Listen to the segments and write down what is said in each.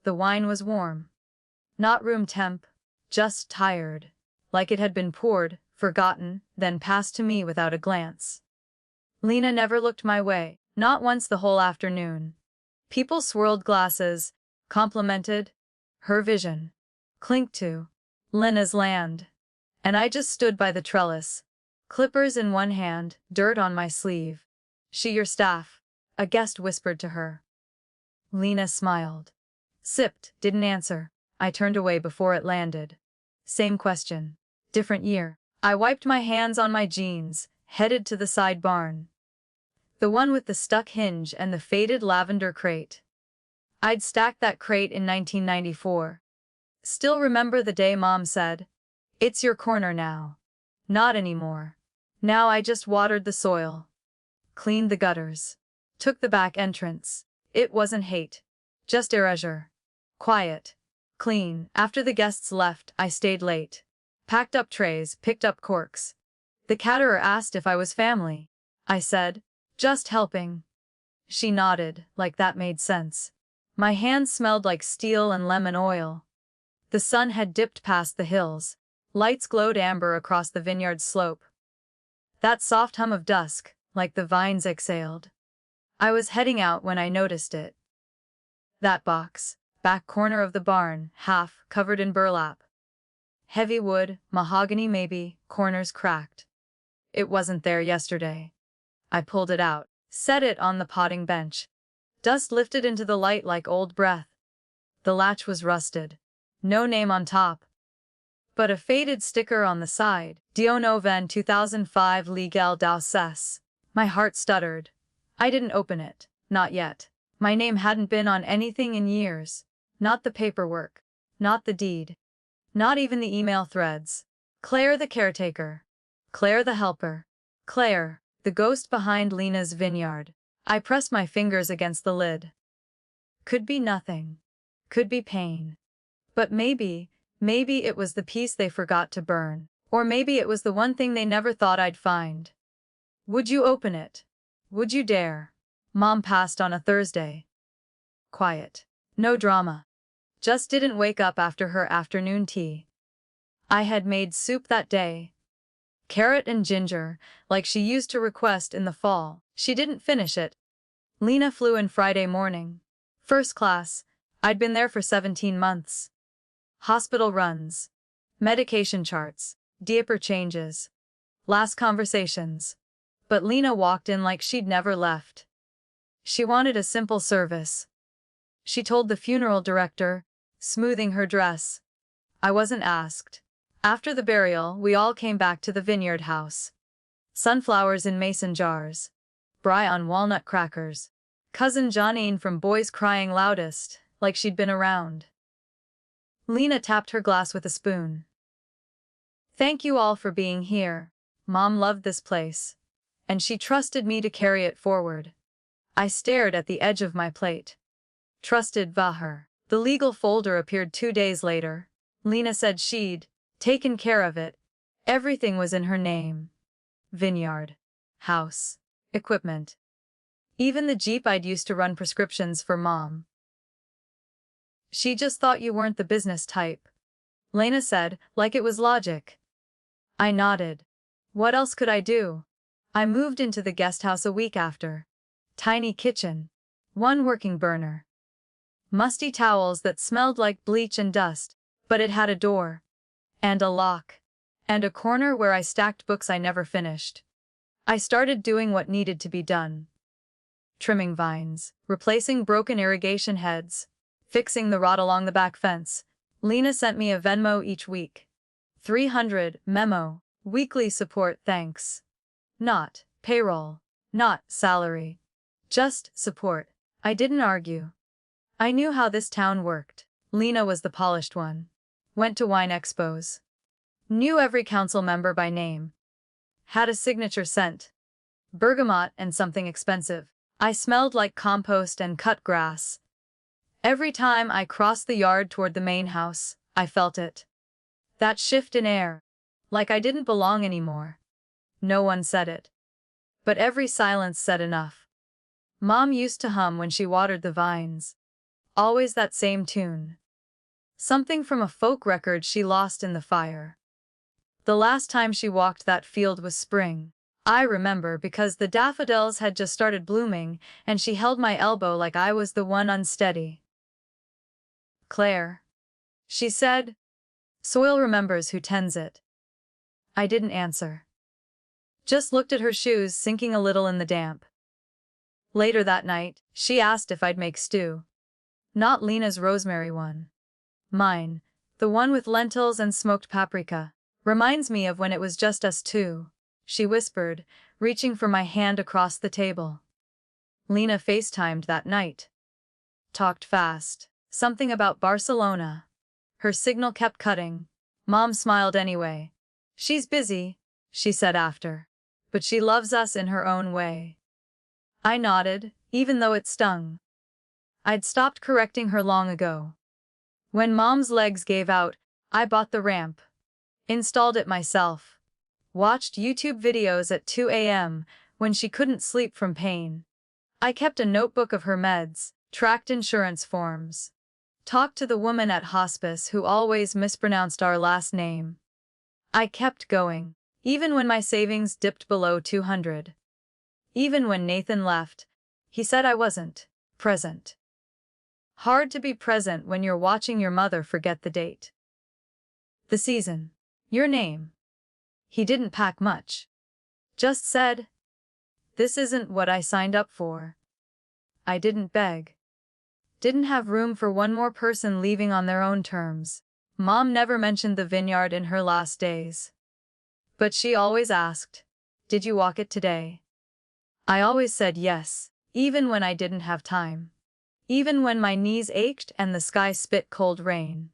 The wine was warm. Not room temp, just tired, like it had been poured, forgotten, then passed to me without a glance. Lena never looked my way, not once the whole afternoon. People swirled glasses, complimented. Her vision clinked to Lena's land. And I just stood by the trellis, clippers in one hand, dirt on my sleeve. "She your staff?" a guest whispered to her. Lena smiled. Sipped, didn't answer. I turned away before it landed. Same question. Different year. I wiped my hands on my jeans, headed to the side barn. The one with the stuck hinge and the faded lavender crate. I'd stacked that crate in 1994. Still remember the day Mom said, "It's your corner now." Not anymore. Now I just watered the soil, cleaned the gutters, took the back entrance. It wasn't hate, just erasure. Quiet, clean. After the guests left, I stayed late. Packed up trays, picked up corks. The caterer asked if I was family. I said, "Just helping." She nodded, like that made sense. My hands smelled like steel and lemon oil. The sun had dipped past the hills. Lights glowed amber across the vineyard's slope. That soft hum of dusk, like the vines exhaled. I was heading out when I noticed it. That box, back corner of the barn, half covered in burlap. Heavy wood, mahogany maybe, corners cracked. It wasn't there yesterday. I pulled it out, set it on the potting bench. Dust lifted into the light like old breath. The latch was rusted. No name on top, but a faded sticker on the side. Dionoven 2005 Legal d'Auxès. My heart stuttered. I didn't open it. Not yet. My name hadn't been on anything in years. Not the paperwork. Not the deed. Not even the email threads. Claire the caretaker. Claire the helper. Claire, the ghost behind Lena's vineyard. I pressed my fingers against the lid. Could be nothing. Could be pain. But maybe it was the piece they forgot to burn. Or maybe it was the one thing they never thought I'd find. Would you open it? Would you dare? Mom passed on a Thursday. Quiet. No drama. Just didn't wake up after her afternoon tea. I had made soup that day. Carrot and ginger, like she used to request in the fall. She didn't finish it. Lena flew in Friday morning. First class. I'd been there for 17 months. Hospital runs. Medication charts. Diaper changes. Last conversations. But Lena walked in like she'd never left. She wanted a simple service. She told the funeral director, smoothing her dress. I wasn't asked. After the burial, we all came back to the vineyard house. Sunflowers in mason jars. Brie on walnut crackers. Cousin Johnine from Boys crying loudest, like she'd been around. Lena tapped her glass with a spoon. Thank you all for being here. Mom loved this place. And she trusted me to carry it forward. I stared at the edge of my plate. Trusted her. The legal folder appeared 2 days later. Lena said she'd taken care of it. Everything was in her name. Vineyard. House. Equipment. Even the Jeep I'd used to run prescriptions for Mom. She just thought you weren't the business type. Lena said, like it was logic. I nodded. What else could I do? I moved into the guest house a week after. Tiny kitchen. One working burner. Musty towels that smelled like bleach and dust, but it had a door. And a lock. And a corner where I stacked books I never finished. I started doing what needed to be done. Trimming vines, replacing broken irrigation heads, fixing the rot along the back fence. Lena sent me a Venmo each week. 300 memo. Weekly support thanks. Not payroll. Not salary. Just support. I didn't argue. I knew how this town worked. Lena was the polished one. Went to wine expos. Knew every council member by name. Had a signature scent. Bergamot and something expensive. I smelled like compost and cut grass. Every time I crossed the yard toward the main house, I felt it. That shift in air. Like I didn't belong anymore. No one said it. But every silence said enough. Mom used to hum when she watered the vines. Always that same tune. Something from a folk record she lost in the fire. The last time she walked that field was spring. I remember because the daffodils had just started blooming, and she held my elbow like I was the one unsteady. "Claire," she said, "soil remembers who tends it." I didn't answer. Just looked at her shoes sinking a little in the damp. Later that night, she asked if I'd make stew. Not Lena's rosemary one. Mine, the one with lentils and smoked paprika. "Reminds me of when it was just us two," she whispered, reaching for my hand across the table. Lena FaceTimed that night. Talked fast. Something about Barcelona. Her signal kept cutting. Mom smiled anyway. "She's busy," she said after. "But she loves us in her own way." I nodded, even though it stung. I'd stopped correcting her long ago. When Mom's legs gave out, I bought the ramp. Installed it myself. Watched YouTube videos at 2 a.m. when she couldn't sleep from pain. I kept a notebook of her meds, tracked insurance forms. Talked to the woman at hospice who always mispronounced our last name. I kept going, even when my savings dipped below 200. Even when Nathan left, he said I wasn't present. Hard to be present when you're watching your mother forget the date. The season. Your name. He didn't pack much. Just said, "This isn't what I signed up for." I didn't beg. Didn't have room for one more person leaving on their own terms. Mom never mentioned the vineyard in her last days. But she always asked, "Did you walk it today?" I always said yes, even when I didn't have time. Even when my knees ached and the sky spit cold rain.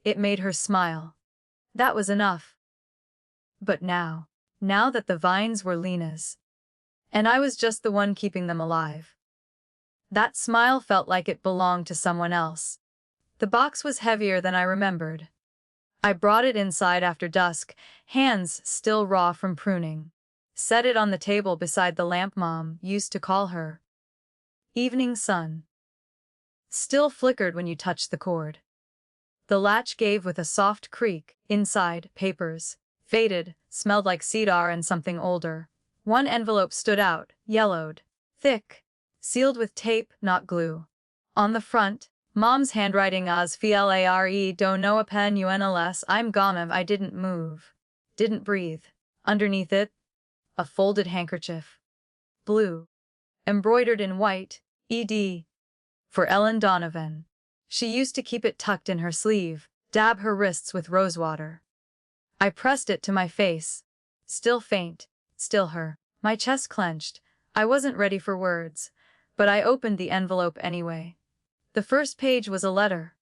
It made her smile. That was enough. But now that the vines were Lena's, and I was just the one keeping them alive, that smile felt like it belonged to someone else. The box was heavier than I remembered. I brought it inside after dusk, hands still raw from pruning. Set it on the table beside the lamp Mom used to call her. Evening sun. Still flickered when you touched the cord. The latch gave with a soft creak. Inside, papers. Faded, smelled like cedar and something older. One envelope stood out, yellowed. Thick. Sealed with tape, not glue. On the front, Mom's handwriting as flare do no apen unless I'm gone. I didn't move. Didn't breathe. Underneath it, a folded handkerchief. Blue. Embroidered in white, ED. For Ellen Donovan. She used to keep it tucked in her sleeve, dab her wrists with rosewater. I pressed it to my face. Still faint, still her. My chest clenched. I wasn't ready for words, but I opened the envelope anyway. The first page was a letter.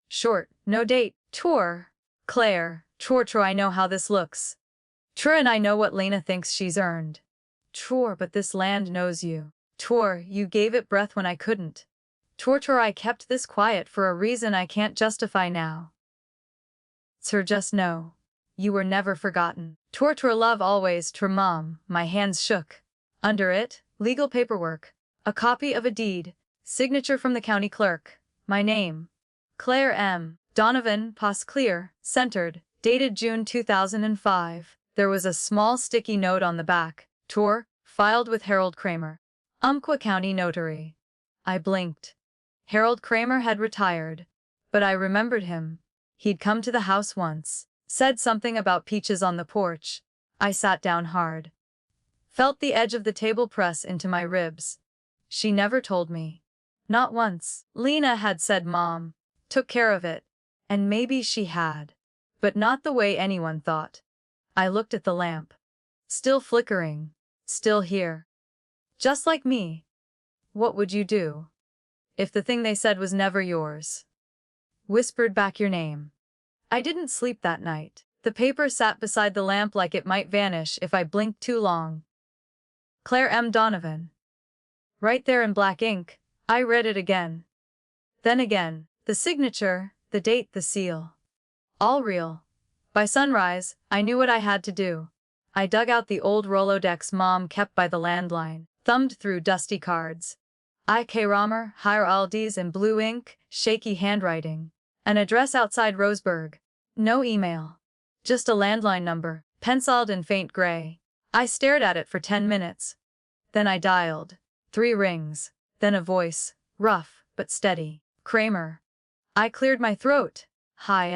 Short, no date. Tor. Claire. Tor. I know how this looks. Tor, and I know what Lena thinks she's earned. Tor, but this land knows you. Tor, you gave it breath when I couldn't. Tor, I kept this quiet for a reason I can't justify now. Sir, just know, you were never forgotten. Tor, love always. Tor, Mom. My hands shook. Under it, legal paperwork. A copy of a deed. Signature from the county clerk. My name. Claire M. Donovan, Pas Clear, centered, dated June 2005. There was a small sticky note on the back. Tor, filed with Harold Kramer, Umpqua County Notary. I blinked. Harold Kramer had retired, but I remembered him. He'd come to the house once, said something about peaches on the porch. I sat down hard. Felt the edge of the table press into my ribs. She never told me. Not once. Lena had said Mom took care of it, and maybe she had. But not the way anyone thought. I looked at the lamp. Still flickering. Still here. Just like me. What would you do if the thing they said was never yours? Whispered back your name. I didn't sleep that night. The paper sat beside the lamp like it might vanish if I blinked too long. Claire M. Donovan. Right there in black ink. I read it again. Then again. The signature, the date, the seal. All real. By sunrise, I knew what I had to do. I dug out the old Rolodex Mom kept by the landline, thumbed through dusty cards. IK Romer, Heir Aldi's in blue ink, shaky handwriting. An address outside Roseburg. No email. Just a landline number, penciled in faint gray. I stared at it for 10 minutes. Then I dialed. 3 rings. Then a voice, rough but steady. Kramer. I cleared my throat. Hi,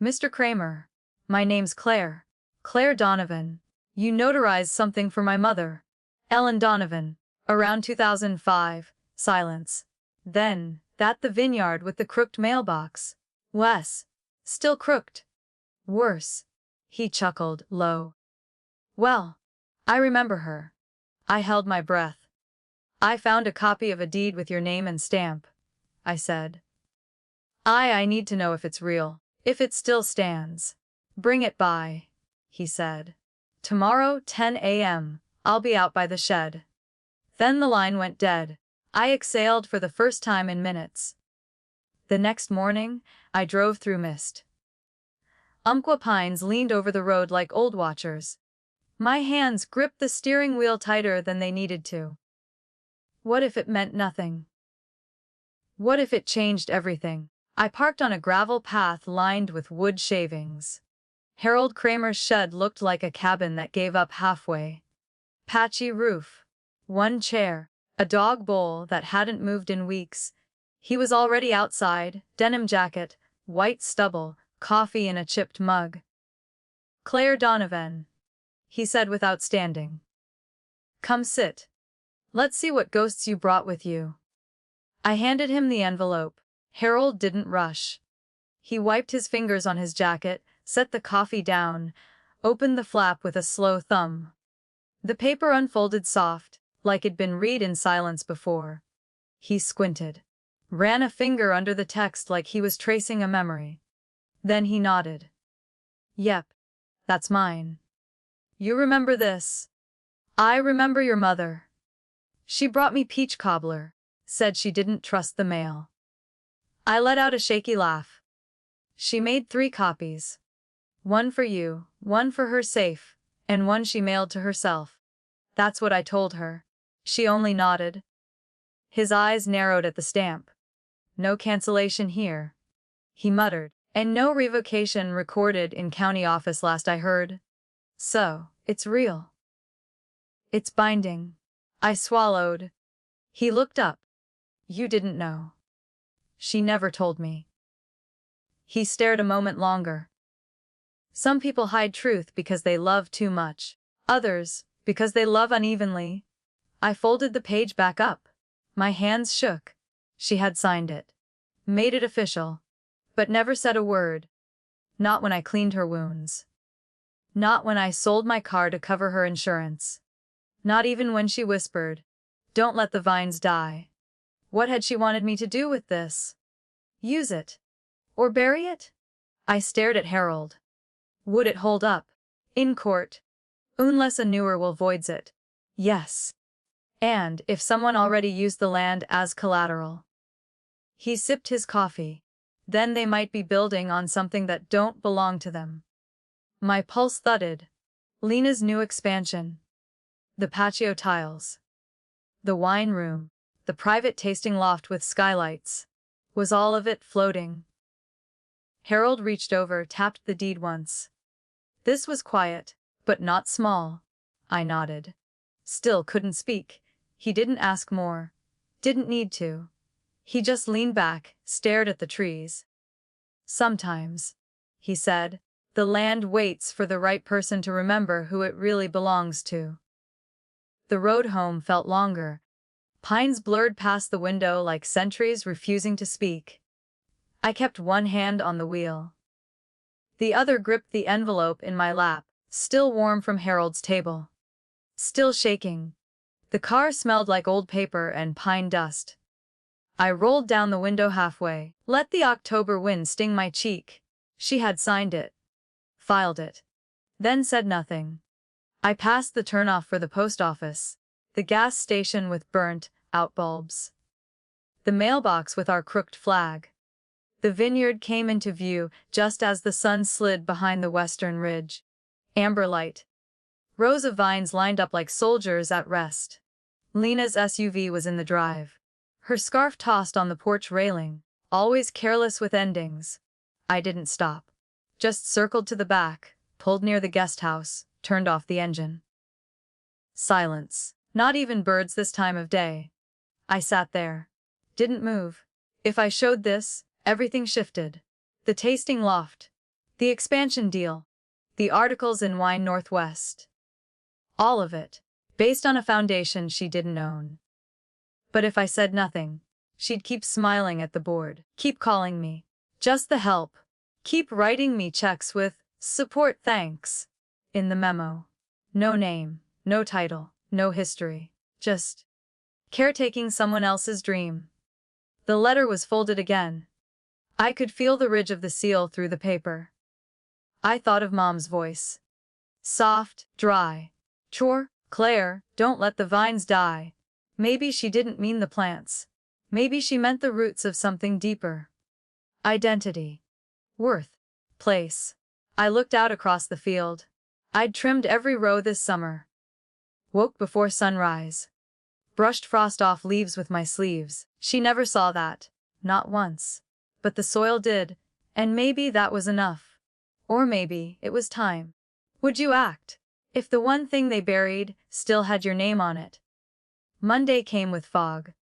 Mr. Kramer. My name's Claire. Claire Donovan. You notarized something for my mother. Ellen Donovan. Around 2005. Silence. Then, the vineyard with the crooked mailbox. Wes. Still crooked. Worse. He chuckled, low. Well, I remember her. I held my breath. I found a copy of a deed with your name and stamp, I said. I need to know if it's real, if it still stands. Bring it by, he said. Tomorrow, 10 a.m., I'll be out by the shed. Then the line went dead. I exhaled for the first time in minutes. The next morning, I drove through mist. Umpqua pines leaned over the road like old watchers. My hands gripped the steering wheel tighter than they needed to. What if it meant nothing? What if it changed everything? I parked on a gravel path lined with wood shavings. Harold Kramer's shed looked like a cabin that gave up halfway. Patchy roof. One chair. A dog bowl that hadn't moved in weeks. He was already outside, denim jacket, white stubble, coffee in a chipped mug. Claire Donovan, he said without standing. Come sit. Let's see what ghosts you brought with you. I handed him the envelope. Harold didn't rush. He wiped his fingers on his jacket, set the coffee down, opened the flap with a slow thumb. The paper unfolded soft, like it'd been read in silence before. He squinted, ran a finger under the text like he was tracing a memory. Then he nodded. Yep, that's mine. You remember this? I remember your mother. She brought me peach cobbler, said she didn't trust the mail. I let out a shaky laugh. She made 3 copies. One for you, one for her safe, and one she mailed to herself. That's what I told her. She only nodded. His eyes narrowed at the stamp. No cancellation here, he muttered, and no revocation recorded in county office last I heard. So, it's real. It's binding. I swallowed. He looked up. You didn't know. She never told me. He stared a moment longer. Some people hide truth because they love too much. Others, because they love unevenly. I folded the page back up. My hands shook. She had signed it. Made it official. But never said a word. Not when I cleaned her wounds. Not when I sold my car to cover her insurance. Not even when she whispered, "Don't let the vines die." What had she wanted me to do with this? Use it? Or bury it? I stared at Harold. Would it hold up? In court? Unless a newer will voids it. Yes. And if someone already used the land as collateral. He sipped his coffee. Then they might be building on something that don't belong to them. My pulse thudded. Lena's new expansion. The patio tiles. The wine room. The private tasting loft with skylights. Was all of it floating? Harold reached over, tapped the deed once. This was quiet, but not small. I nodded. Still couldn't speak. He didn't ask more. Didn't need to. He just leaned back, stared at the trees. Sometimes, he said, the land waits for the right person to remember who it really belongs to. The road home felt longer. Pines blurred past the window like sentries refusing to speak. I kept one hand on the wheel. The other gripped the envelope in my lap, still warm from Harold's table. Still shaking. The car smelled like old paper and pine dust. I rolled down the window halfway, let the October wind sting my cheek. She had signed it. Filed it. Then said nothing. I passed the turnoff for the post office, the gas station with burnt-out bulbs, the mailbox with our crooked flag. The vineyard came into view just as the sun slid behind the western ridge. Amber light. Rows of vines lined up like soldiers at rest. Lena's SUV was in the drive. her scarf tossed on the porch railing, always careless with endings. I didn't stop. Just circled to the back, pulled near the guest house, turned off the engine. Silence. Not even birds this time of day. I sat there. Didn't move. If I showed this, everything shifted. The tasting loft. The expansion deal. The articles in Wine Northwest. All of it. Based on a foundation she didn't own. But if I said nothing, she'd keep smiling at the board. Keep calling me. Just the help. Keep writing me checks with, "Support thanks," in the memo. No name, no title, no history. Just caretaking someone else's dream. The letter was folded again. I could feel the ridge of the seal through the paper. I thought of Mom's voice. Soft, dry. "Chore, Claire, don't let the vines die." Maybe she didn't mean the plants. Maybe she meant the roots of something deeper. Identity. Worth. Place. I looked out across the field. I'd trimmed every row this summer. Woke before sunrise. Brushed frost off leaves with my sleeves. She never saw that. Not once. But the soil did, and maybe that was enough. Or maybe it was time. Would you act if the one thing they buried still had your name on it? Monday came with fog.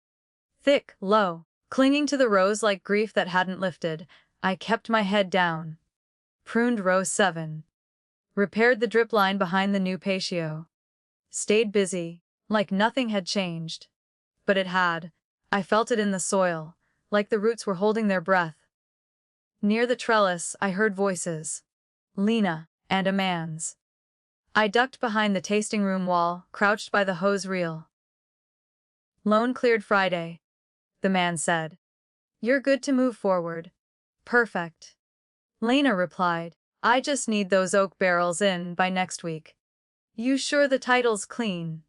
Thick, low, clinging to the rows like grief that hadn't lifted. I kept my head down. Pruned row 7. Repaired the drip line behind the new patio. Stayed busy, like nothing had changed. But it had. I felt it in the soil, like the roots were holding their breath. Near the trellis, I heard voices. Lena, and a man's. I ducked behind the tasting room wall, crouched by the hose reel. "Loan cleared Friday," the man said. "You're good to move forward." "Perfect." Lena replied. "I just need those oak barrels in by next week." "You sure the title's clean?"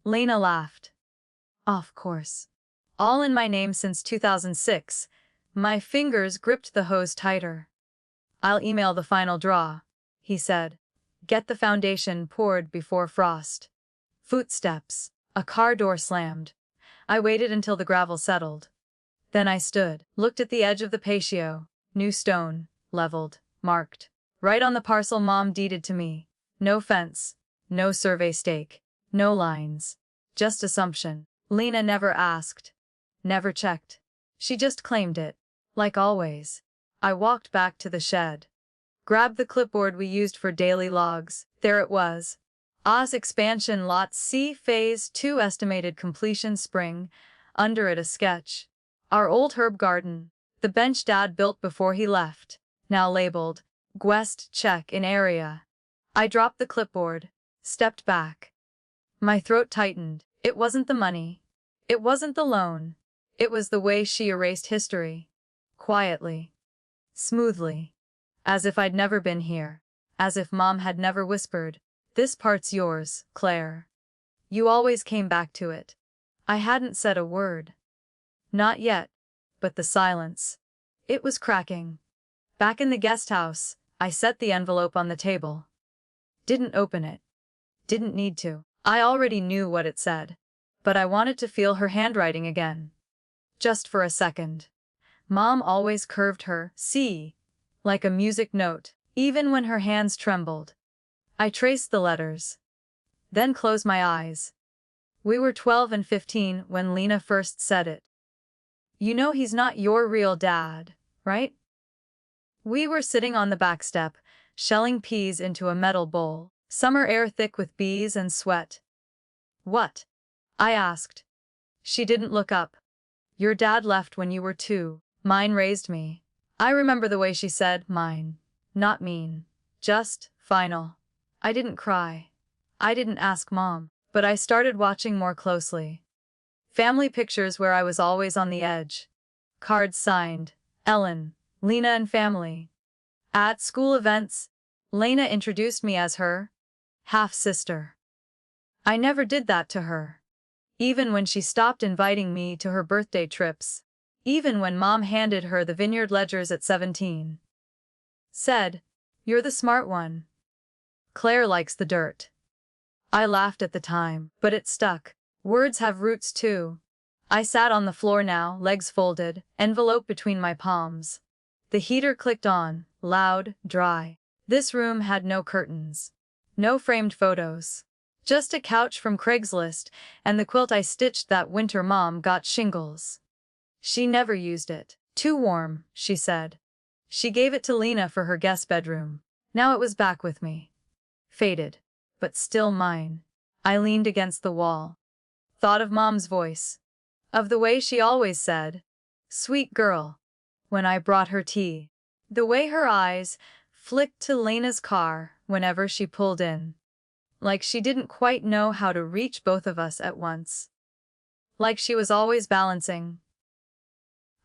Lena laughed. "Of course. All in my name since 2006. My fingers gripped the hose tighter. "I'll email the final draw," he said. "Get the foundation poured before frost." Footsteps. A car door slammed. I waited until the gravel settled. Then I stood, looked at the edge of the patio. New stone, leveled, marked. Right on the parcel Mom deeded to me. No fence, no survey stake, no lines. Just assumption. Lena never asked. Never checked. She just claimed it. Like always. I walked back to the shed. Grabbed the clipboard we used for daily logs. There it was. Oz Expansion Lot C Phase 2 estimated completion spring. Under it a sketch. Our old herb garden. The bench Dad built before he left. Now labeled, Guest check in area. I dropped the clipboard. Stepped back. My throat tightened. It wasn't the money. It wasn't the loan. It was the way she erased history. Quietly. Smoothly. As if I'd never been here. As if Mom had never whispered, "This part's yours, Claire." You always came back to it. I hadn't said a word. Not yet. But the silence. It was cracking. Back in the guest house, I set the envelope on the table. Didn't open it. Didn't need to. I already knew what it said. But I wanted to feel her handwriting again. Just for a second. Mom always curved her C like a music note, even when her hands trembled. I traced the letters. Then closed my eyes. We were 12 and 15 when Lena first said it. "You know he's not your real dad, right?" We were sitting on the back step, shelling peas into a metal bowl, summer air thick with bees and sweat. "What?" I asked. She didn't look up. "Your dad left when you were 2. Mine raised me." I remember the way she said mine. Not mean. Just final. I didn't cry. I didn't ask Mom, but I started watching more closely. Family pictures where I was always on the edge. Cards signed, Ellen, Lena and family. At school events, Lena introduced me as her half-sister. I never did that to her. Even when she stopped inviting me to her birthday trips. Even when Mom handed her the vineyard ledgers at 17. Said, "You're the smart one. Claire likes the dirt." I laughed at the time, but it stuck. Words have roots too. I sat on the floor now, legs folded, envelope between my palms. The heater clicked on, loud, dry. This room had no curtains. No framed photos. Just a couch from Craigslist and the quilt I stitched that winter Mom got shingles. She never used it. Too warm, she said. She gave it to Lena for her guest bedroom. Now it was back with me. Faded, but still mine. I leaned against the wall. Thought of Mom's voice. Of the way she always said, "Sweet girl," when I brought her tea. The way her eyes flicked to Lena's car whenever she pulled in. Like she didn't quite know how to reach both of us at once. Like she was always balancing.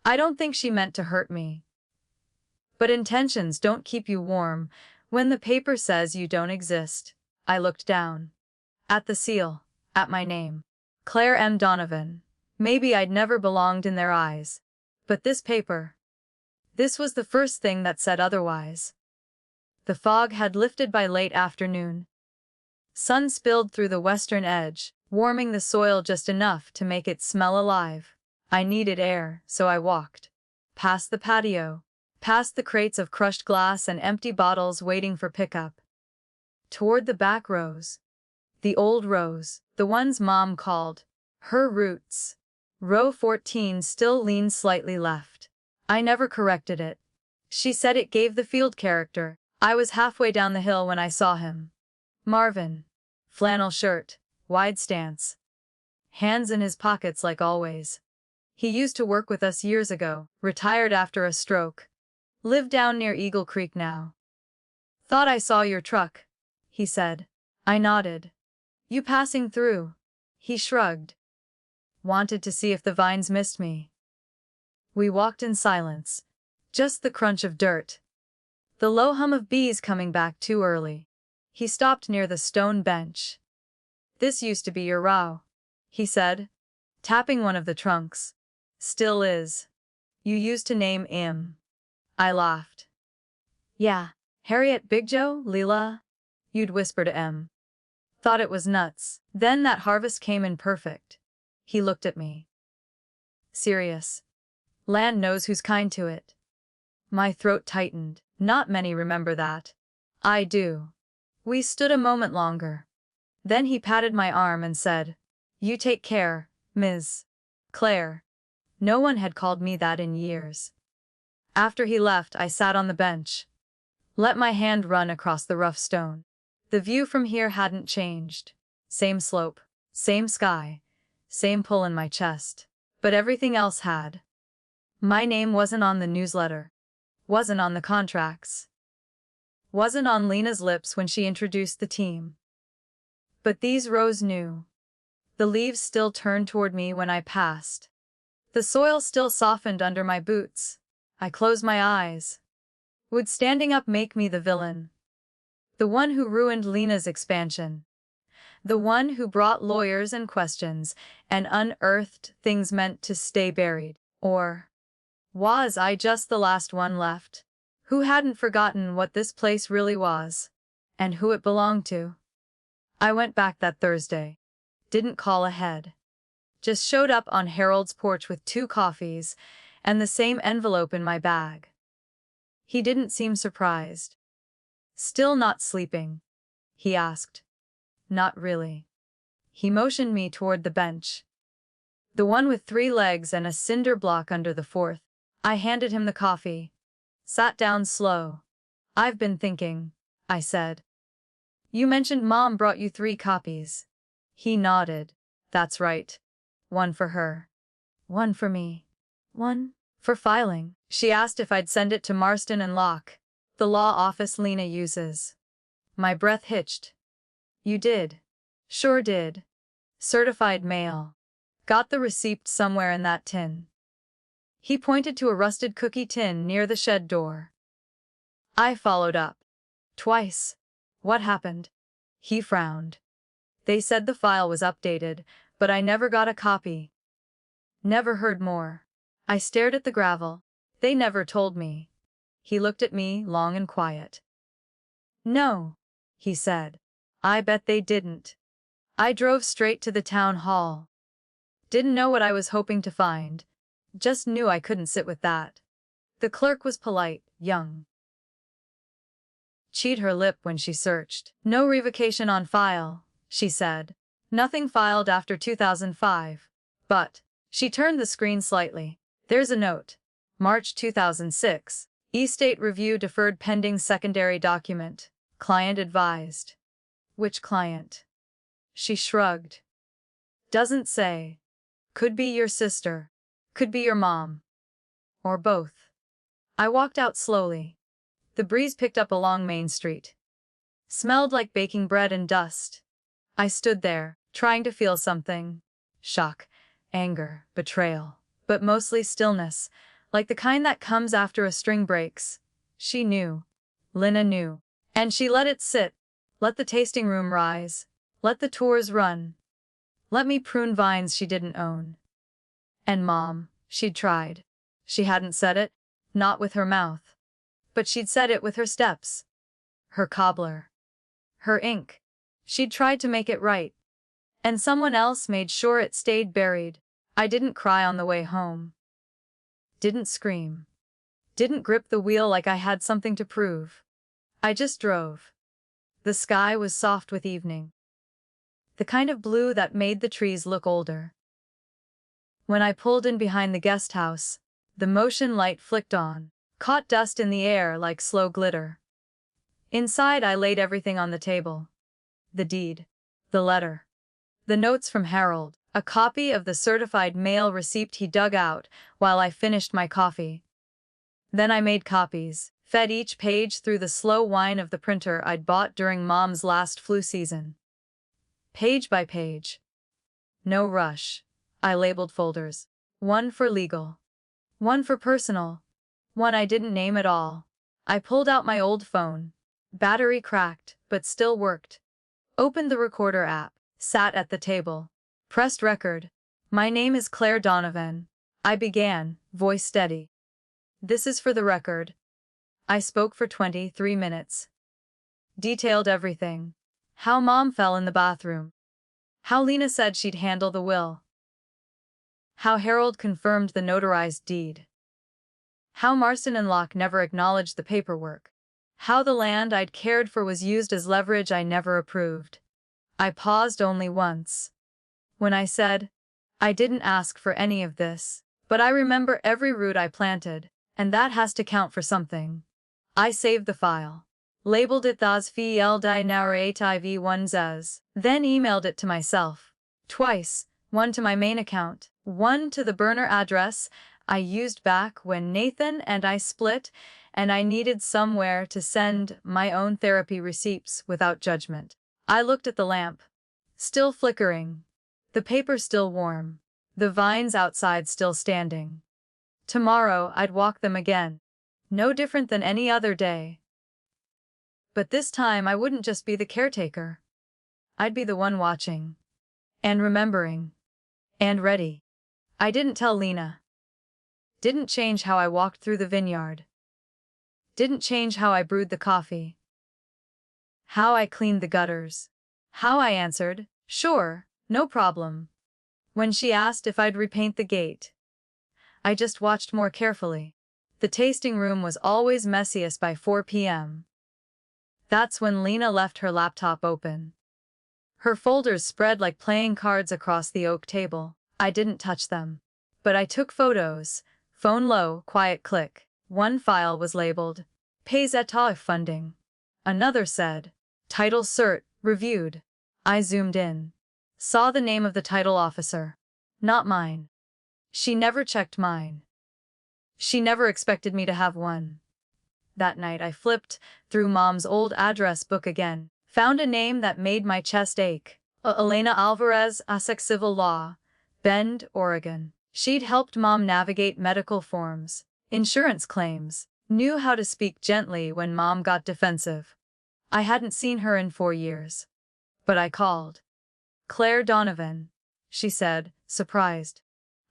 I don't think she meant to hurt me. But intentions don't keep you warm when the paper says you don't exist. I looked down. At the seal. At my name. Claire M. Donovan. Maybe I'd never belonged in their eyes. But this paper. This was the first thing that said otherwise. The fog had lifted by late afternoon. Sun spilled through the western edge, warming the soil just enough to make it smell alive. I needed air, so I walked. Past the patio. Past the crates of crushed glass and empty bottles waiting for pickup. Toward the back rows. The old rows, the ones Mom called her roots. Row 14 still leaned slightly left. I never corrected it. She said it gave the field character. I was halfway down the hill when I saw him. Marvin. Flannel shirt, wide stance. Hands in his pockets like always. He used to work with us years ago, retired after a stroke. Lived down near Eagle Creek now. "Thought I saw your truck," he said. I nodded. "You passing through?" He shrugged. "Wanted to see if the vines missed me." We walked in silence. Just the crunch of dirt. The low hum of bees coming back too early. He stopped near the stone bench. "This used to be your row," he said, tapping one of the trunks. "Still is. You used to name him." I laughed. "Yeah, Harriet Big Joe, Leela?" You'd whisper to M. Thought it was nuts. Then that harvest came in perfect. He looked at me. Serious. Land knows who's kind to it. My throat tightened. Not many remember that. I do. We stood a moment longer. Then he patted my arm and said, "You take care, Ms. Claire." No one had called me that in years. After he left, I sat on the bench. Let my hand run across the rough stone. The view from here hadn't changed. Same slope, same sky, same pull in my chest. But everything else had. My name wasn't on the newsletter. Wasn't on the contracts. Wasn't on Lena's lips when she introduced the team. But these rows knew. The leaves still turned toward me when I passed. The soil still softened under my boots. I closed my eyes. Would standing up make me the villain? The one who ruined Lena's expansion. The one who brought lawyers and questions and unearthed things meant to stay buried. Or was I just the last one left, who hadn't forgotten what this place really was, and who it belonged to? I went back that Thursday. Didn't call ahead. Just showed up on Harold's porch with 2 coffees and the same envelope in my bag. He didn't seem surprised. "Still not sleeping?" he asked. "Not really." He motioned me toward the bench. The one with 3 legs and a cinder block under the 4th. I handed him the coffee. Sat down slow. "I've been thinking," I said. "You mentioned Mom brought you 3 copies." He nodded. "That's right. 1 for her. 1 for me. 1 for filing." She asked if I'd send it to Marston and Locke, the law office Lena uses. My breath hitched. "You did?" "Sure did. Certified mail. Got the receipt somewhere in that tin." He pointed to a rusted cookie tin near the shed door. I followed up. "Twice. What happened?" He frowned. "They said the file was updated, but I never got a copy. Never heard more." I stared at the gravel. "They never told me." He looked at me, long and quiet. "No," he said. "I bet they didn't." I drove straight to the town hall. Didn't know what I was hoping to find. Just knew I couldn't sit with that. The clerk was polite, young. Chewed her lip when she searched. No revocation on file, she said. Nothing filed after 2005. But, she turned the screen slightly. There's a note. March 2006. E-State Review deferred pending secondary document. Client advised. Which client? She shrugged. Doesn't say. Could be your sister. Could be your mom. Or both. I walked out slowly. The breeze picked up along Main Street. Smelled like baking bread and dust. I stood there, trying to feel something. Shock, anger, betrayal, but mostly stillness, like the kind that comes after a string breaks. She knew. Lina knew. And she let it sit. Let the tasting room rise. Let the tours run. Let me prune vines she didn't own. And Mom, she'd tried. She hadn't said it, not with her mouth. But she'd said it with her steps. Her cobbler. Her ink. She'd tried to make it right. And someone else made sure it stayed buried. I didn't cry on the way home. Didn't scream. Didn't grip the wheel like I had something to prove. I just drove. The sky was soft with evening. The kind of blue that made the trees look older. When I pulled in behind the guest house, the motion light flicked on, caught dust in the air like slow glitter. Inside I laid everything on the table. The deed. The letter. The notes from Harold. A copy of the certified mail receipt he dug out while I finished my coffee. Then I made copies, fed each page through the slow whine of the printer I'd bought during Mom's last flu season. Page by page. No rush. I labeled folders. One for legal. One for personal. One I didn't name at all. I pulled out my old phone. Battery cracked, but still worked. Opened the recorder app. Sat at the table. Pressed record. My name is Claire Donovan. I began, voice steady. This is for the record. I spoke for 23 minutes. Detailed everything. How Mom fell in the bathroom. How Lina said she'd handle the will. How Harold confirmed the notarized deed. How Marston and Locke never acknowledged the paperwork. How the land I'd cared for was used as leverage I never approved. I paused only once. When I said, I didn't ask for any of this, but I remember every root I planted, and that has to count for something. I saved the file. Labeled it as VL narrate IV1 as, then emailed it to myself. Twice, one to my main account, one to the burner address I used back when Nathan and I split, and I needed somewhere to send my own therapy receipts without judgment. I looked at the lamp. Still flickering. The paper still warm. The vines outside still standing. Tomorrow I'd walk them again. No different than any other day. But this time I wouldn't just be the caretaker. I'd be the one watching. And remembering. And ready. I didn't tell Lina. Didn't change how I walked through the vineyard. Didn't change how I brewed the coffee. How I cleaned the gutters. How I answered, sure, no problem. When she asked if I'd repaint the gate. I just watched more carefully. The tasting room was always messiest by 4 p.m. That's when Lina left her laptop open. Her folders spread like playing cards across the oak table. I didn't touch them. But I took photos. Phone low, quiet click. One file was labeled, Pays état funding. Another said, Title Cert, reviewed. I zoomed in. Saw the name of the title officer. Not mine. She never checked mine. She never expected me to have one. That night I flipped through Mom's old address book again. Found a name that made my chest ache. Elena Alvarez, ASEC Civil Law, Bend, Oregon. She'd helped Mom navigate medical forms, insurance claims, knew how to speak gently when Mom got defensive. I hadn't seen her in 4 years. But I called. Claire Donovan, she said, surprised.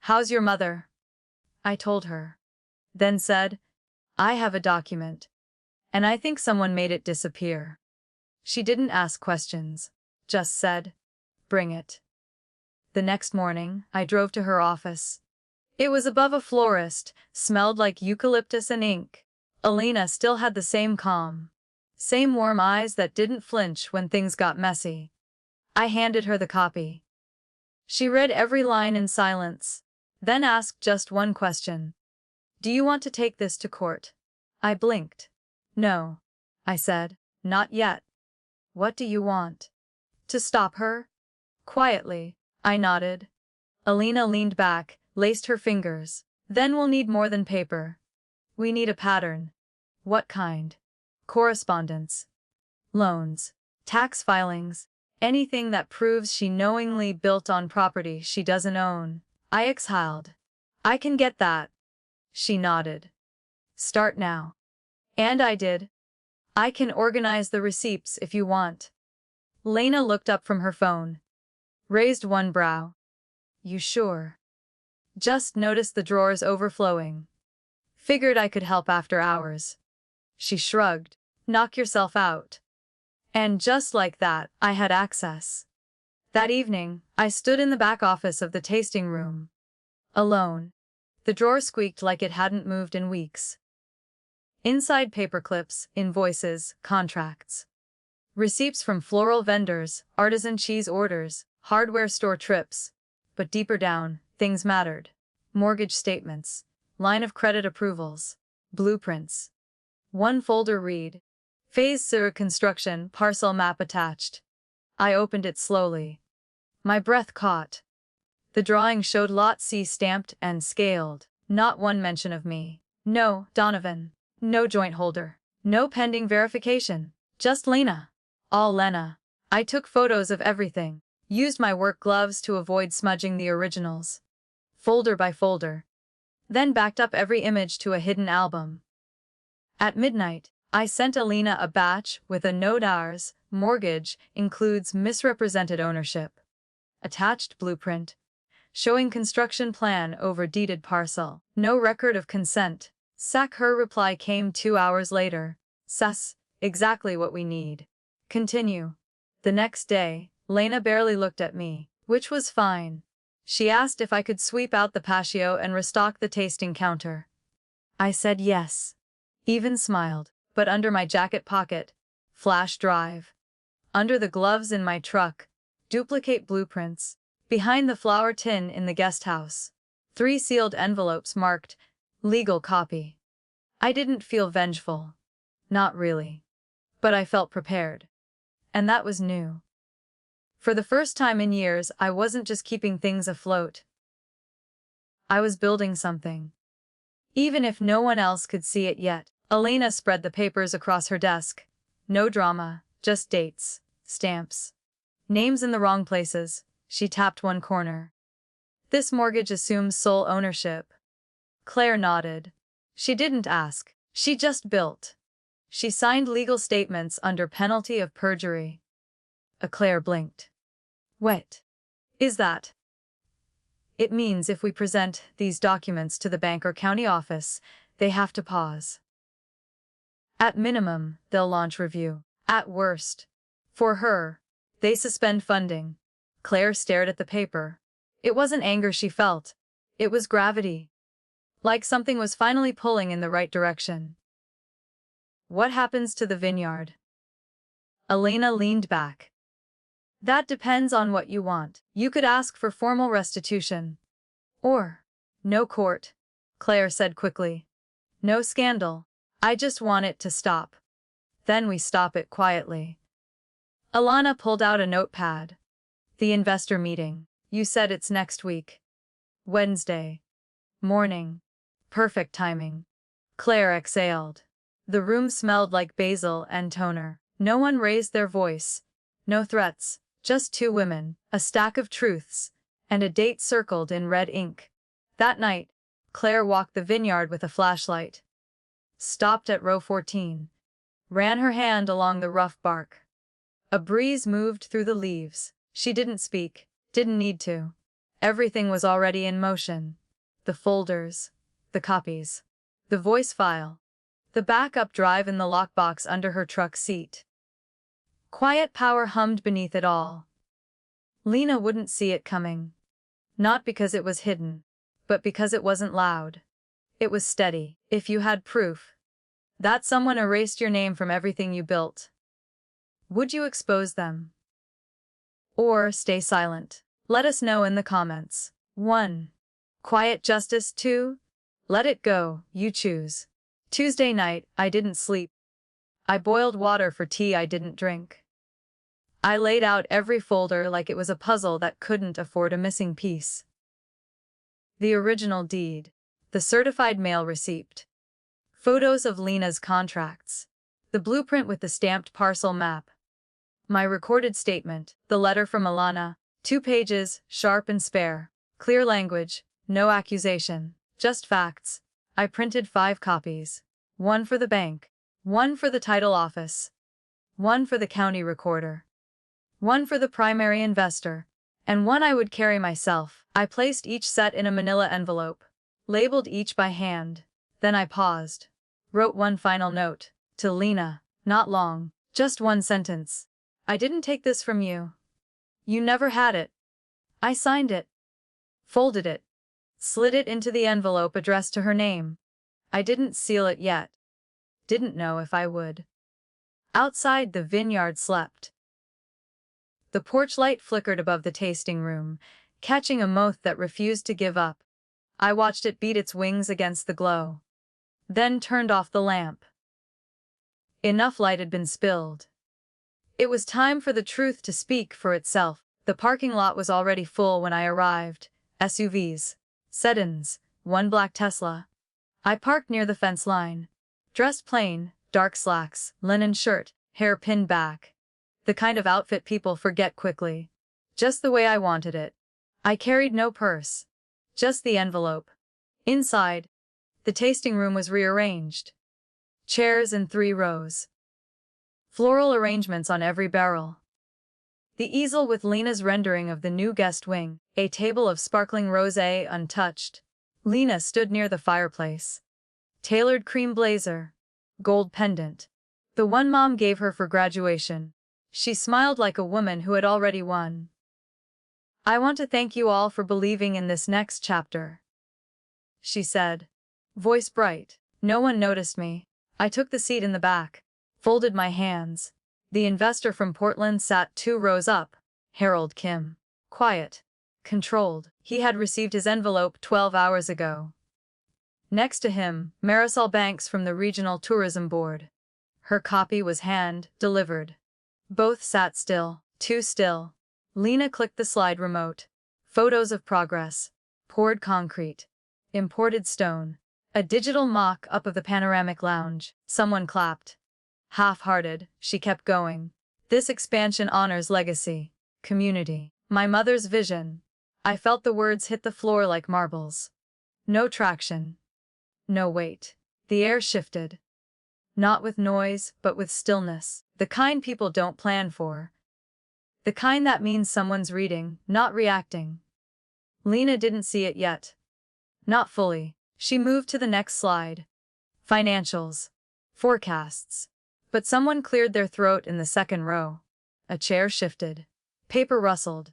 How's your mother? I told her. Then said, I have a document. And I think someone made it disappear. She didn't ask questions. Just said, bring it. The next morning, I drove to her office. It was above a florist, smelled like eucalyptus and ink. Alina still had the same calm. Same warm eyes that didn't flinch when things got messy. I handed her the copy. She read every line in silence, then asked just one question. "Do you want to take this to court?" I blinked. "No," I said, "not yet." "What do you want?" "To stop her?" Quietly, I nodded. Alina leaned back, laced her fingers. "Then we'll need more than paper. We need a pattern." "What kind?" "Correspondence. Loans. Tax filings. Anything that proves she knowingly built on property she doesn't own." I exhaled. "I can get that." She nodded. "Start now." And I did. "I can organize the receipts if you want." Lena looked up from her phone. Raised one brow. "You sure?" "Just noticed the drawers overflowing. Figured I could help after hours." She shrugged. "Knock yourself out." And just like that, I had access. That evening, I stood in the back office of the tasting room. Alone. The drawer squeaked like it hadn't moved in weeks. Inside, paperclips, invoices, contracts. Receipts from floral vendors, artisan cheese orders, hardware store trips. But deeper down, things mattered. Mortgage statements, line of credit approvals, blueprints. One folder read, Phase 0 construction, parcel map attached. I opened it slowly. My breath caught. The drawing showed Lot C stamped and scaled. Not one mention of me. No Donovan. No joint holder. No pending verification. Just Lena. All Lena. I took photos of everything. Used my work gloves to avoid smudging the originals. Folder by folder. Then backed up every image to a hidden album. At midnight, I sent Alina a batch with a notarized mortgage, includes misrepresented ownership. Attached blueprint. Showing construction plan over deeded parcel. No record of consent. Her reply came 2 hours later. "Sus, exactly what we need." Continue. The next day, Lena barely looked at me, which was fine. She asked if I could sweep out the patio and restock the tasting counter. I said yes. Even smiled, but under my jacket pocket, flash drive. Under the gloves in my truck, duplicate blueprints. Behind the flour tin in the guest house, 3 sealed envelopes marked, legal copy. I didn't feel vengeful. Not really. But I felt prepared. And that was new. For the first time in years, I wasn't just keeping things afloat. I was building something. Even if no one else could see it yet. Alina spread the papers across her desk. No drama, just dates, stamps. Names in the wrong places. She tapped one corner. "This mortgage assumes sole ownership." Claire nodded. She didn't ask. She just built. She signed legal statements under penalty of perjury. Claire blinked. "What is that?" "It means if we present these documents to the bank or county office, they have to pause. At minimum, they'll launch review. At worst, for her, they suspend funding." Claire stared at the paper. It wasn't anger she felt. It was gravity. Like something was finally pulling in the right direction. "What happens to the vineyard?" Alina leaned back. "That depends on what you want. You could ask for formal restitution. Or no court," Claire said quickly. "No scandal. I just want it to stop. Then we stop it quietly." Alana pulled out a notepad. "The investor meeting. You said it's next week." "Wednesday. Morning. Perfect timing." Claire exhaled. The room smelled like basil and toner. No one raised their voice. No threats. Just 2 women, a stack of truths, and a date circled in red ink. That night, Claire walked the vineyard with a flashlight. Stopped at row 14. Ran her hand along the rough bark. A breeze moved through the leaves. She didn't speak, didn't need to. Everything was already in motion. The folders, the copies, the voice file, the backup drive in the lockbox under her truck seat. Quiet power hummed beneath it all. Lena wouldn't see it coming. Not because it was hidden, but because it wasn't loud. It was steady. If you had proof that someone erased your name from everything you built, would you expose them? Or stay silent? Let us know in the comments. 1. Quiet justice. 2. Let it go, you choose. Tuesday night, I didn't sleep. I boiled water for tea I didn't drink. I laid out every folder like it was a puzzle that couldn't afford a missing piece. The original deed. The certified mail receipt. Photos of Lena's contracts. The blueprint with the stamped parcel map. My recorded statement. The letter from Alana. 2 pages, sharp and spare. Clear language, no accusation, just facts. I printed 5 copies. 1 for the bank. 1 for the title office. 1 for the county recorder. 1 for the primary investor. And 1 I would carry myself. I placed each set in a manila envelope. Labeled each by hand. Then I paused. Wrote 1 final note. To Lena. Not long. Just 1 sentence. I didn't take this from you. You never had it. I signed it. Folded it. Slid it into the envelope addressed to her name. I didn't seal it yet. Didn't know if I would. Outside the vineyard slept. The porch light flickered above the tasting room, catching a moth that refused to give up. I watched it beat its wings against the glow. Then turned off the lamp. Enough light had been spilled. It was time for the truth to speak for itself. The parking lot was already full when I arrived. SUVs. Sedans. 1 black Tesla. I parked near the fence line. Dressed plain, dark slacks, linen shirt, hair pinned back. The kind of outfit people forget quickly. Just the way I wanted it. I carried no purse. Just the envelope. Inside, the tasting room was rearranged. Chairs in 3 rows. Floral arrangements on every barrel. The easel with Lena's rendering of the new guest wing. A table of sparkling rosé untouched. Lena stood near the fireplace. Tailored cream blazer. Gold pendant. The one Mom gave her for graduation. She smiled like a woman who had already won. I want to thank you all for believing in this next chapter, she said. Voice bright. No one noticed me. I took the seat in the back. Folded my hands. The investor from Portland sat 2 rows up. Harold Kim. Quiet. Controlled. He had received his envelope 12 hours ago. Next to him, Marisol Banks from the Regional Tourism Board. Her copy was hand-delivered. Both sat still. Too still. Lena clicked the slide remote. Photos of progress. Poured concrete. Imported stone. A digital mock-up of the panoramic lounge. Someone clapped. Half-hearted, she kept going. This expansion honors legacy. Community. My mother's vision. I felt the words hit the floor like marbles. No traction. No weight. The air shifted. Not with noise, but with stillness. The kind people don't plan for. The kind that means someone's reading, not reacting. Lena didn't see it yet. Not fully. She moved to the next slide. Financials. Forecasts. But someone cleared their throat in the second row. A chair shifted. Paper rustled.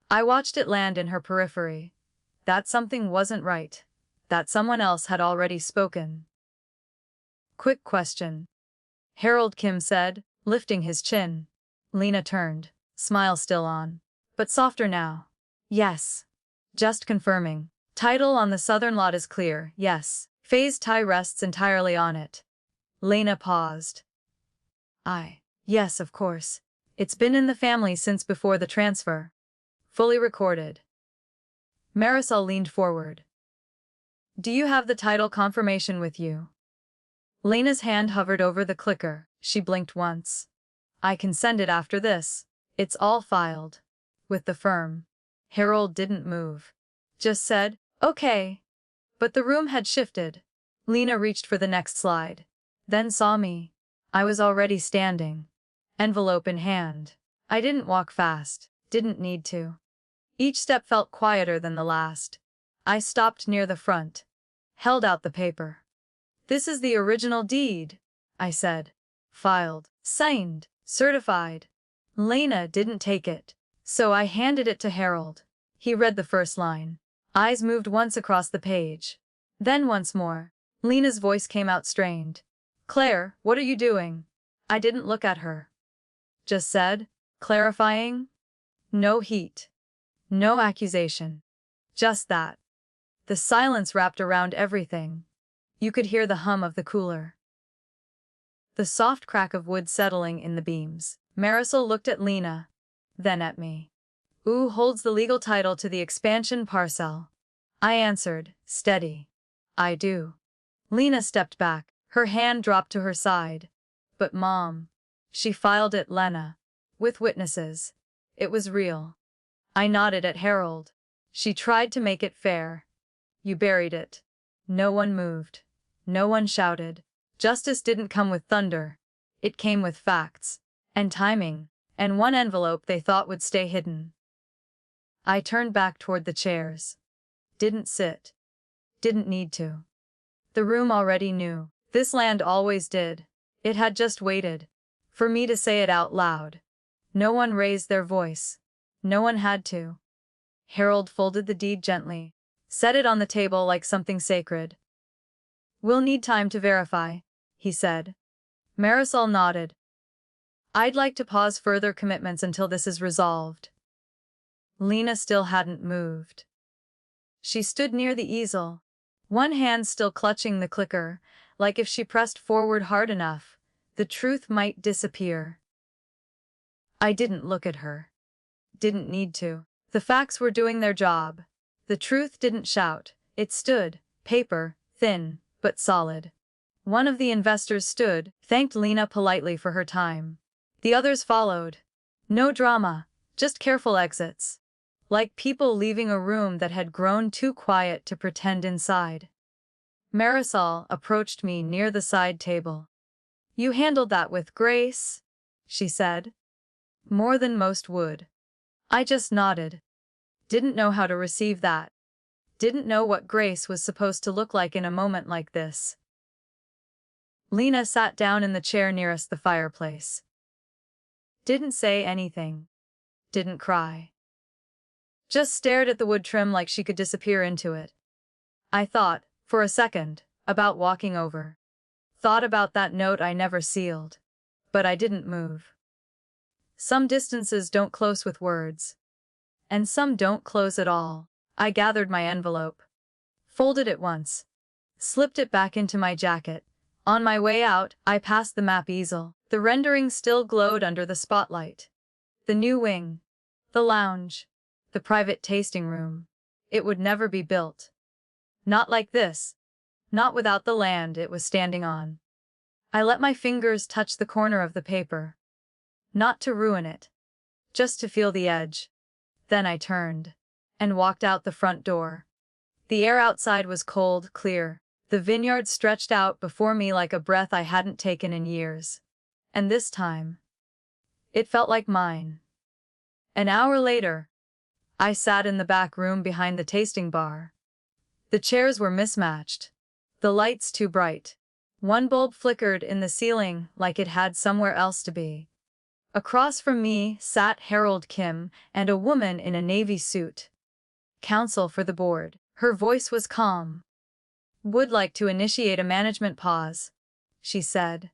I watched it land in her periphery. That something wasn't right. That someone else had already spoken. Quick question. Harold Kim said, lifting his chin. Lena turned, smile still on. But softer now. Yes. Just confirming. Title on the southern lot is clear, yes. Phase tie rests entirely on it. Lena paused. Yes, of course. It's been in the family since before the transfer. Fully recorded. Marisol leaned forward. Do you have the title confirmation with you? Lena's hand hovered over the clicker. She blinked once. I can send it after this. It's all filed. With the firm. Harold didn't move. Just said, okay. But the room had shifted. Lena reached for the next slide. Then saw me. I was already standing. Envelope in hand. I didn't walk fast. Didn't need to. Each step felt quieter than the last. I stopped near the front. Held out the paper. This is the original deed, I said. Filed. Signed. Certified. Lena didn't take it. So I handed it to Harold. He read the first line. Eyes moved once across the page. Then once more. Lena's voice came out strained. Claire, what are you doing? I didn't look at her. Just said, clarifying. No heat. No accusation. Just that. The silence wrapped around everything. You could hear the hum of the cooler. The soft crack of wood settling in the beams. Marisol looked at Lena, then at me. Who holds the legal title to the expansion parcel? I answered, steady. I do. Lena stepped back, her hand dropped to her side. But Mom. She filed it, Lena. With witnesses. It was real. I nodded at Harold. She tried to make it fair. You buried it. No one moved. No one shouted. Justice didn't come with thunder. It came with facts. And timing. And one envelope they thought would stay hidden. I turned back toward the chairs. Didn't sit. Didn't need to. The room already knew. This land always did. It had just waited. For me to say it out loud. No one raised their voice. No one had to. Harold folded the deed gently. Set it on the table like something sacred. We'll need time to verify, he said. Marisol nodded. I'd like to pause further commitments until this is resolved. Lena still hadn't moved. She stood near the easel, one hand still clutching the clicker, like if she pressed forward hard enough, the truth might disappear. I didn't look at her. Didn't need to. The facts were doing their job. The truth didn't shout. It stood, paper, thin, but solid. One of the investors stood, thanked Lena politely for her time. The others followed. No drama, just careful exits. Like people leaving a room that had grown too quiet to pretend inside. Marisol approached me near the side table. You handled that with grace, she said. More than most would. I just nodded. Didn't know how to receive that. Didn't know what grace was supposed to look like in a moment like this. Lena sat down in the chair nearest the fireplace. Didn't say anything. Didn't cry. Just stared at the wood trim like she could disappear into it. I thought, for a second, about walking over. Thought about that note I never sealed. But I didn't move. Some distances don't close with words. And some don't close at all. I gathered my envelope. Folded it once. Slipped it back into my jacket. On my way out, I passed the map easel. The rendering still glowed under the spotlight. The new wing. The lounge. The private tasting room. It would never be built. Not like this. Not without the land it was standing on. I let my fingers touch the corner of the paper. Not to ruin it. Just to feel the edge. Then I turned. And walked out the front door. The air outside was cold, clear. The vineyard stretched out before me like a breath I hadn't taken in years. And this time, it felt like mine. An hour later, I sat in the back room behind the tasting bar. The chairs were mismatched. The lights too bright. One bulb flickered in the ceiling like it had somewhere else to be. Across from me sat Harold Kim and a woman in a navy suit. Counsel for the board. Her voice was calm. Would like to initiate a management pause, she said.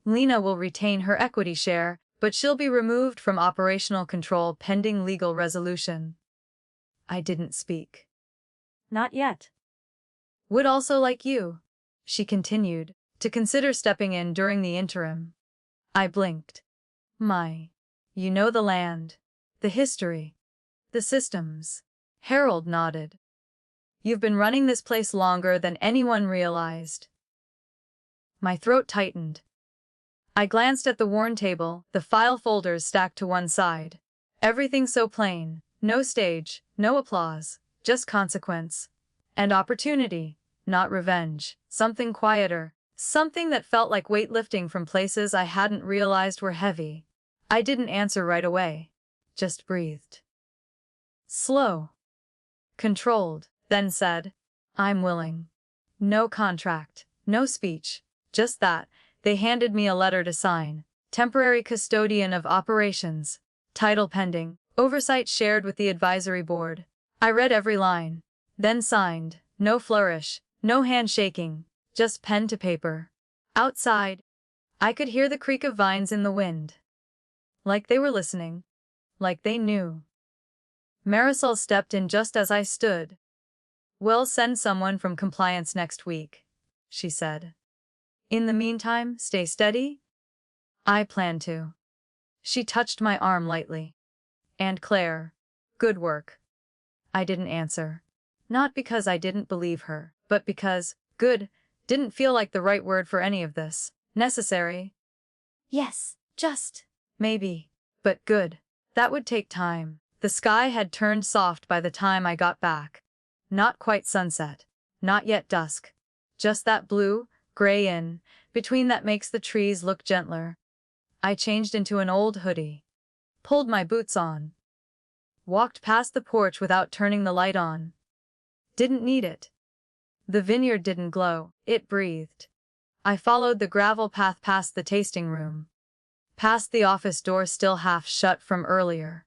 Lena will retain her equity share, but she'll be removed from operational control pending legal resolution. I didn't speak. Not yet. Would also like you, she continued, to consider stepping in during the interim. I blinked. You know the land, the history, the systems. Harold nodded. You've been running this place longer than anyone realized. My throat tightened. I glanced at the worn table, the file folders stacked to one side. Everything so plain, no stage, no applause, just consequence. And opportunity, not revenge, something quieter, something that felt like weightlifting from places I hadn't realized were heavy. I didn't answer right away, just breathed. Slow. Controlled, then said, I'm willing. No contract, no speech, just that. They handed me a letter to sign. Temporary custodian of operations. Title pending. Oversight shared with the advisory board. I read every line. Then signed. No flourish, no handshaking, just pen to paper. Outside, I could hear the creak of vines in the wind. Like they were listening. Like they knew. Marisol stepped in just as I stood. "We'll send someone from compliance next week," she said. "In the meantime, stay steady." "I plan to." She touched my arm lightly. "And Claire, good work." I didn't answer. Not because I didn't believe her, but because good didn't feel like the right word for any of this. Necessary. Yes, just. Maybe. But good. That would take time. The sky had turned soft by the time I got back. Not quite sunset. Not yet dusk. Just that blue, gray in between that makes the trees look gentler. I changed into an old hoodie. Pulled my boots on. Walked past the porch without turning the light on. Didn't need it. The vineyard didn't glow, it breathed. I followed the gravel path past the tasting room. Past the office door still half shut from earlier.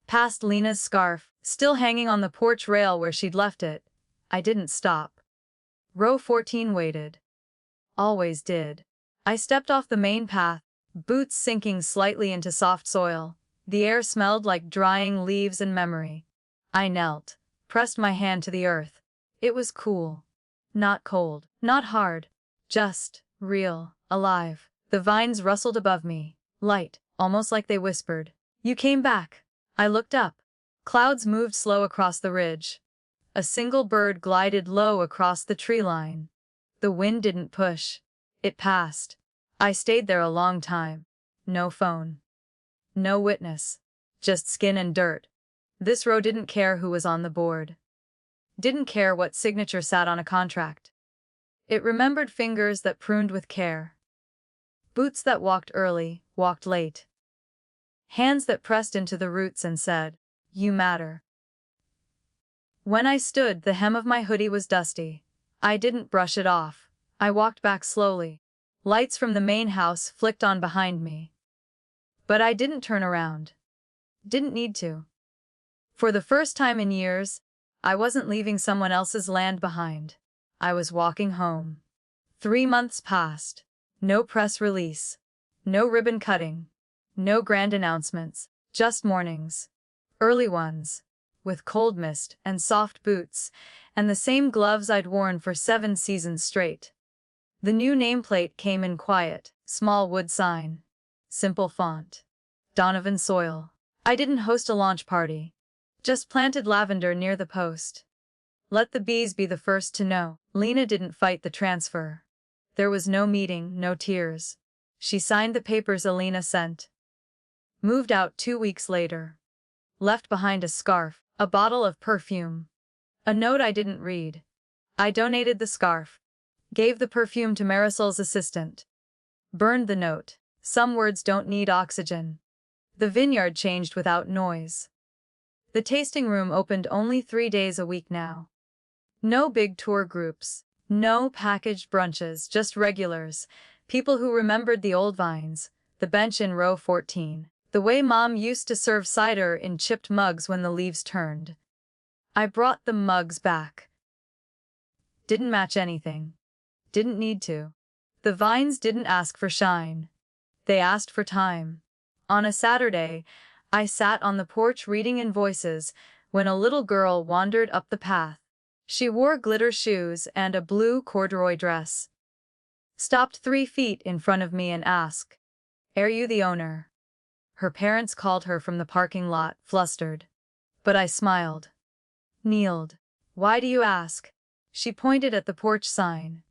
Past Lena's scarf, still hanging on the porch rail where she'd left it. I didn't stop. Row 14 waited. Always did. I stepped off the main path, boots sinking slightly into soft soil. The air smelled like drying leaves and memory. I knelt, pressed my hand to the earth. It was cool. Not cold, not hard. Just real, alive. The vines rustled above me, light, almost like they whispered. "You came back." I looked up. Clouds moved slow across the ridge. A single bird glided low across the tree line. The wind didn't push. It passed. I stayed there a long time. No phone. No witness. Just skin and dirt. This row didn't care who was on the board. Didn't care what signature sat on a contract. It remembered fingers that pruned with care. Boots that walked early, walked late. Hands that pressed into the roots and said, "You matter." When I stood, the hem of my hoodie was dusty. I didn't brush it off. I walked back slowly. Lights from the main house flicked on behind me. But I didn't turn around. Didn't need to. For the first time in years, I wasn't leaving someone else's land behind. I was walking home. 3 months passed. No press release. No ribbon cutting. No grand announcements. Just mornings. Early ones. With cold mist and soft boots, and the same gloves I'd worn for 7 seasons straight. The new nameplate came in quiet, small wood sign. Simple font. Donovan soil. I didn't host a launch party. Just planted lavender near the post. Let the bees be the first to know. Lena didn't fight the transfer. There was no meeting, no tears. She signed the papers Alina sent. Moved out 2 weeks later. Left behind a scarf, a bottle of perfume. A note I didn't read. I donated the scarf. Gave the perfume to Marisol's assistant. Burned the note. Some words don't need oxygen. The vineyard changed without noise. The tasting room opened only 3 days a week now. No big tour groups. No packaged brunches, just regulars. People who remembered the old vines, the bench in row 14. The way Mom used to serve cider in chipped mugs when the leaves turned. I brought the mugs back. Didn't match anything. Didn't need to. The vines didn't ask for shine. They asked for time. On a Saturday, I sat on the porch reading in voices when a little girl wandered up the path. She wore glitter shoes and a blue corduroy dress. Stopped 3 feet in front of me and asked, "Are you the owner?" Her parents called her from the parking lot, flustered. But I smiled. Kneeled. "Why do you ask?" She pointed at the porch sign.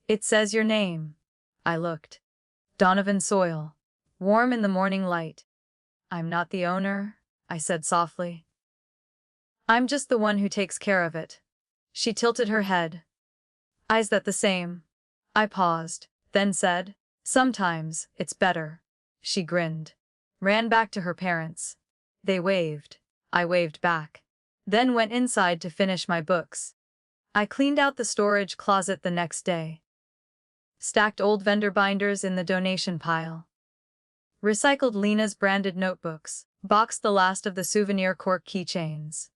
"It says your name." I looked. Donovan soil. Warm in the morning light. "I'm not the owner," I said softly. "I'm just the one who takes care of it." She tilted her head. "Is that the same?" I paused, then said, "Sometimes, it's better." She grinned. Ran back to her parents. They waved. I waved back. Then went inside to finish my books. I cleaned out the storage closet the next day. Stacked old vendor binders in the donation pile. Recycled Lena's branded notebooks. Boxed the last of the souvenir cork keychains.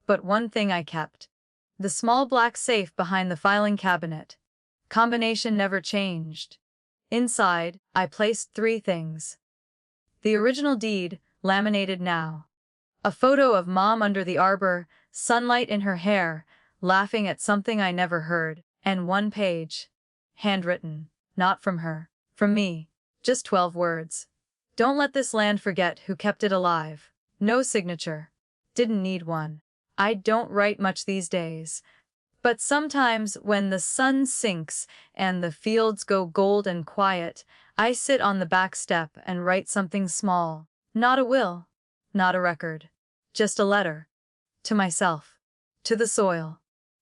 But one thing I kept. The small black safe behind the filing cabinet. Combination never changed. Inside, I placed 3 things. The original deed, laminated now. A photo of Mom under the arbor, sunlight in her hair, laughing at something I never heard, and 1 page. Handwritten. Not from her. From me. Just 12 words. Don't let this land forget who kept it alive. No signature. Didn't need one. I don't write much these days. But sometimes when the sun sinks and the fields go gold and quiet, I sit on the back step and write something small. Not a will. Not a record. Just a letter. To myself. To the soil.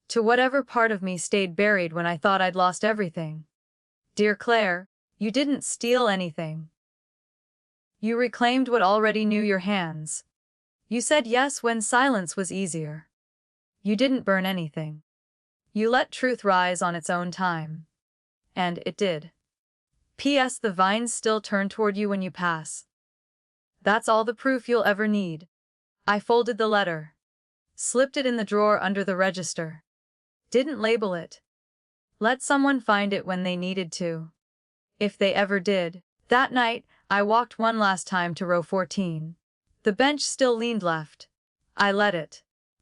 To whatever part of me stayed buried when I thought I'd lost everything. Dear Claire, you didn't steal anything. You reclaimed what already knew your hands. You said yes when silence was easier. You didn't burn anything. You let truth rise on its own time. And it did. P.S. The vines still turn toward you when you pass. That's all the proof you'll ever need. I folded the letter. Slipped it in the drawer under the register. Didn't label it. Let someone find it when they needed to. If they ever did. That night, I walked one last time to row 14. The bench still leaned left. I let it.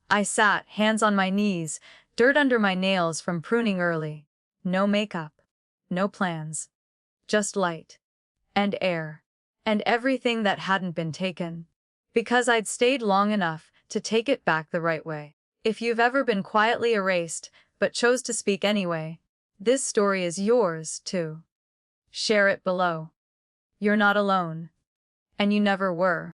I sat, hands on my knees, dirt under my nails from pruning early. No makeup. No plans. Just light. And air. And everything that hadn't been taken. Because I'd stayed long enough to take it back the right way. If you've ever been quietly erased, but chose to speak anyway, this story is yours, too. Share it below. You're not alone. And you never were.